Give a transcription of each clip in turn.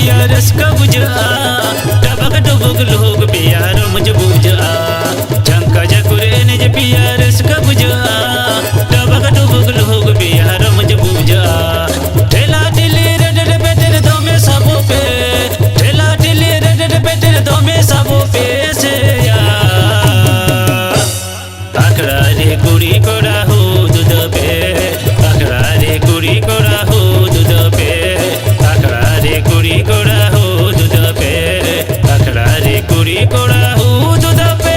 पिया रस का बुझा टबक डुबुक लोग पिया रमज बुझा झंका जकुरे ने जे पिया रस का बुझा टबक डुबुक लोग पिया रमज बुझा ठेला ठेले रडर बेटर दो में सबो पे ठेला ठेले रडर बेटर दो में सबो पे से या आखड़ा रे कुड़ी कोड़ा हो दूध पे आखड़ा रे कुड़ी कोड़ा हो दूध पे आखड़ा रे कुड़ी कोड़ा हो दूध पे आखड़ा रे कुड़ी कोड़ा हो दूध पे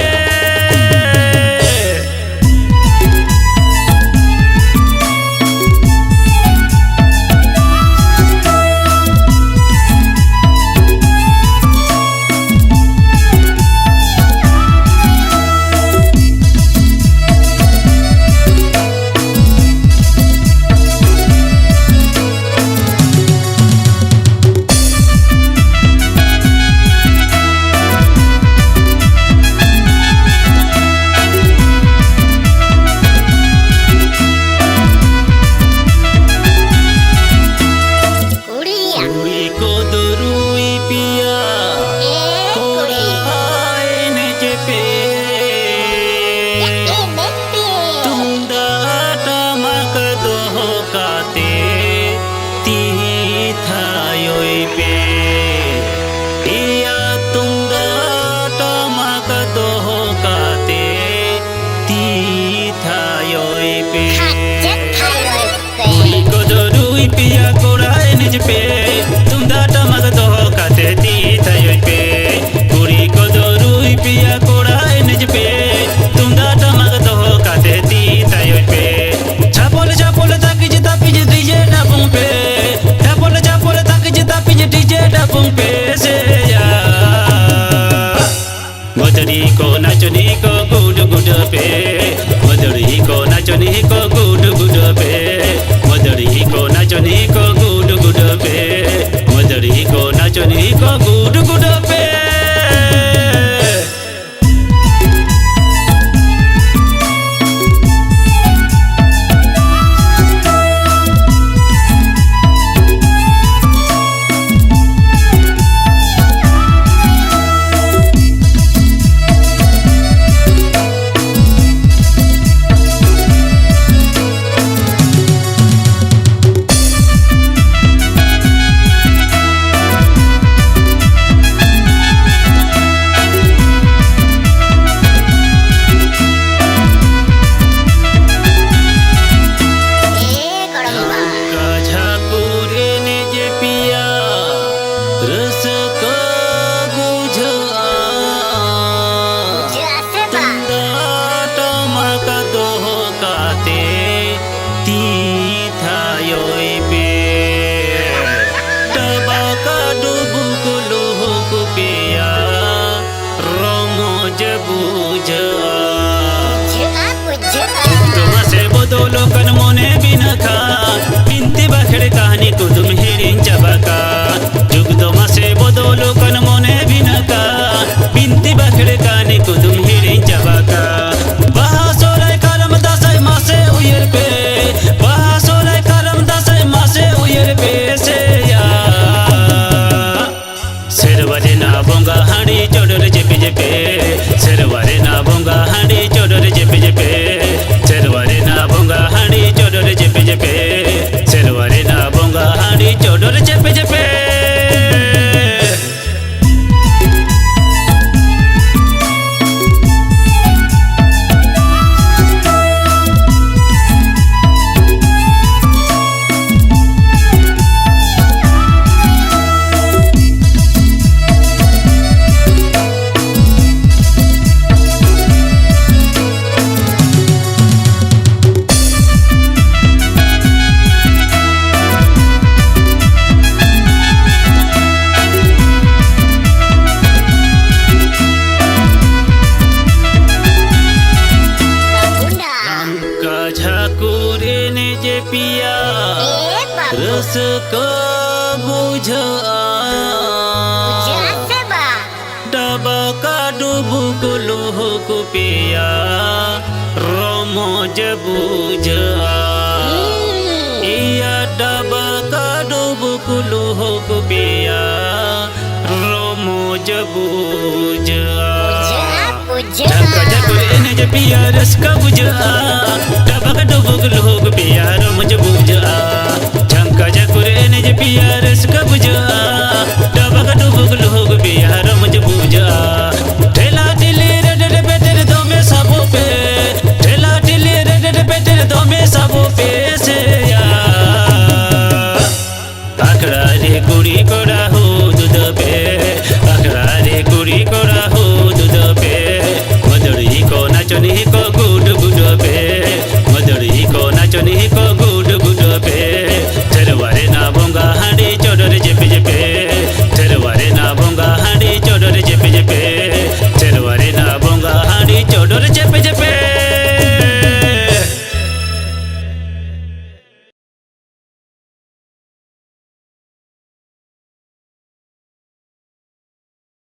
पिया कोड़ा निज पे तुम दाटा मग दो काते ती थायो पे कुड़ी को दो रुई पिया कोड़ा निज पे तुम दाटा मग दो काते ती थायो पे छापोल छापोल तक जिता पिज डीजे डबुं पे छापोल तक जिता पिज डीजे डबुं पे से या मदरी को नचनी को गुड गुड पे मदरी को नचनी को गुड गुड पे मदरी को नचनी को गुड गुड पे मदरी को नचनी को गुड गुड पे लोकन मोने बिना खा बिनती बखड़े कहानी को तुम हिरिन चबका जुग दो मासे बोदो लोकन मोने बिना खा बिनती बखड़े कहानी को तुम हिरिन चबका बहा सोलाई करम दसई मासे उयर पे बहा सोलाई करम दसई मासे उयर पे से या शेरवारे ना बोंगा हाड़ी चोडर जेपे जेपे शेरवारे ना बोंगा हाड़ी चोडर जेपे जेपे शेरवारे ना बोंगा हाड़ी चोडर जेपे जेपे शेरवारे ना बोंगा हाड़ी चोडर जेपे जेपे पिया रस को बुझा डबा का डुबु को लोह को पिया रोमोज बुझा डबा का डुबु को लोह को पिया बुझा बुझा झका झकुर एने जे पिया रस का बुझा टबक डुबुक लोग पिया रमज बुझा झका झकुर एने जे पिया रस का बुझा टबक डुबुक लोग पिया रमज बुझा ठेला ठेले रेड बेटर दो में सबो पे ठेला ठेले रेड बेटर दो में सबो